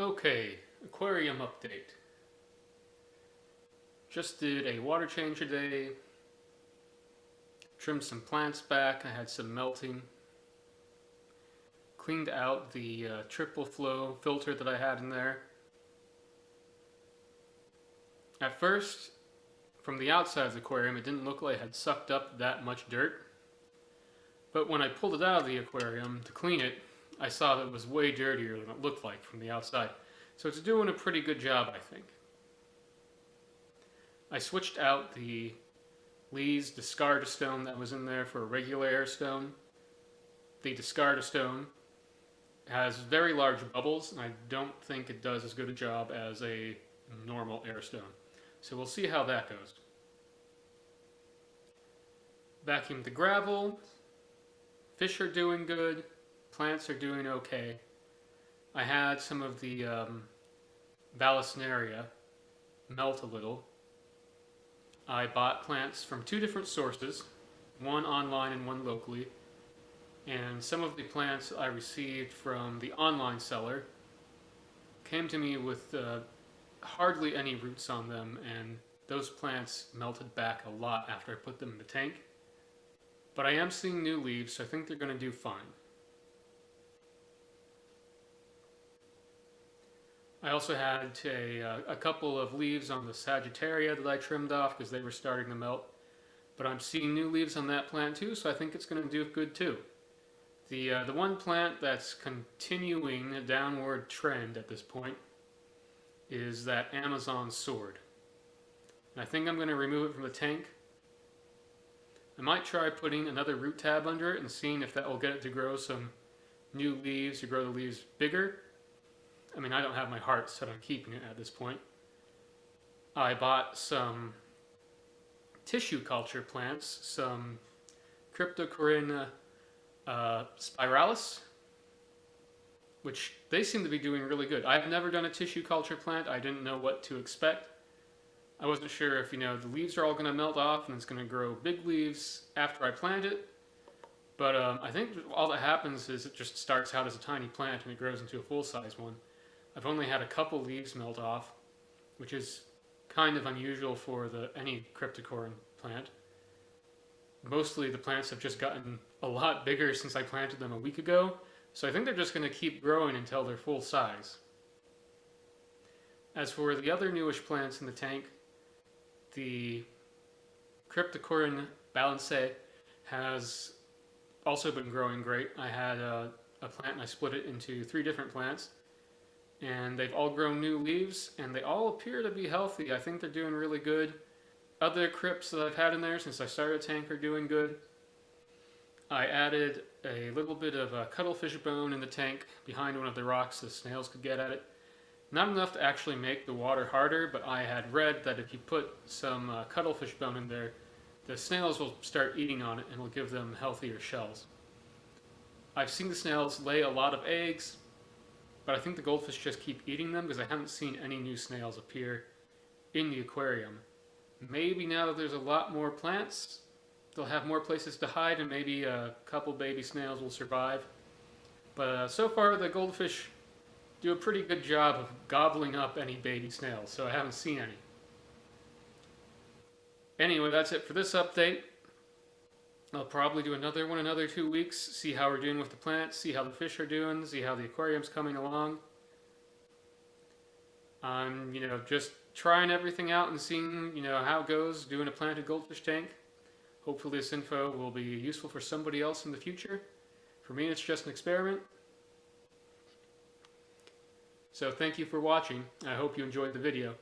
Okay, aquarium update. Just did a water change today, trimmed some plants back, I had some melting, cleaned out the triple flow filter that I had in there. At first, from the outside of the aquarium, it didn't look like it had sucked up that much dirt, but when I pulled it out of the aquarium to clean it, I saw that it was way dirtier than it looked like from the outside. So it's doing a pretty good job, I think. I switched out the Lee's discard stone that was in there for a regular air stone. The discard stone has very large bubbles, and I don't think it does as good a job as a normal air stone. So we'll see how that goes. Vacuumed the gravel. Fish are doing good. Plants are doing okay. I had some of the Vallisneria melt a little. I bought plants from two different sources, one online and one locally, and some of the plants I received from the online seller came to me with hardly any roots on them, and those plants melted back a lot after I put them in the tank. But I am seeing new leaves, so I think they're going to do fine. I also had a couple of leaves on the Sagittaria that I trimmed off because they were starting to melt. But I'm seeing new leaves on that plant too, so I think it's going to do good too. The one plant that's continuing a downward trend at this point is that Amazon sword. And I think I'm going to remove it from the tank. I might try putting another root tab under it and seeing if that will get it to grow some new leaves, to grow the leaves bigger. I mean, I don't have my heart set on keeping it at this point. I bought some tissue culture plants, some Cryptocorinna spiralis, which they seem to be doing really good. I've never done a tissue culture plant. I didn't know what to expect. I wasn't sure if, the leaves are all going to melt off and it's going to grow big leaves after I plant it. But I think all that happens is it just starts out as a tiny plant and it grows into a full-size one. I've only had a couple leaves melt off, which is kind of unusual for any cryptocorin plant. Mostly the plants have just gotten a lot bigger since I planted them a week ago, so I think they're just going to keep growing until they're full size. As for the other newish plants in the tank, the Cryptocorin balance has also been growing great. I had a plant and I split it into 3 different plants, and they've all grown new leaves, and they all appear to be healthy. I think they're doing really good. Other crypts that I've had in there since I started a tank are doing good. I added a little bit of a cuttlefish bone in the tank behind one of the rocks so the snails could get at it. Not enough to actually make the water harder, but I had read that if you put some cuttlefish bone in there, the snails will start eating on it and will give them healthier shells. I've seen the snails lay a lot of eggs, but I think the goldfish just keep eating them because I haven't seen any new snails appear in the aquarium. Maybe now that there's a lot more plants, they'll have more places to hide and maybe a couple baby snails will survive. But so far the goldfish do a pretty good job of gobbling up any baby snails, so I haven't seen any. Anyway, that's it for this update. I'll probably do another one in another 2 weeks, see how we're doing with the plants, see how the fish are doing, see how the aquarium's coming along. I'm, just trying everything out and seeing, how it goes, doing a planted goldfish tank. Hopefully this info will be useful for somebody else in the future. For me, it's just an experiment. So thank you for watching. I hope you enjoyed the video.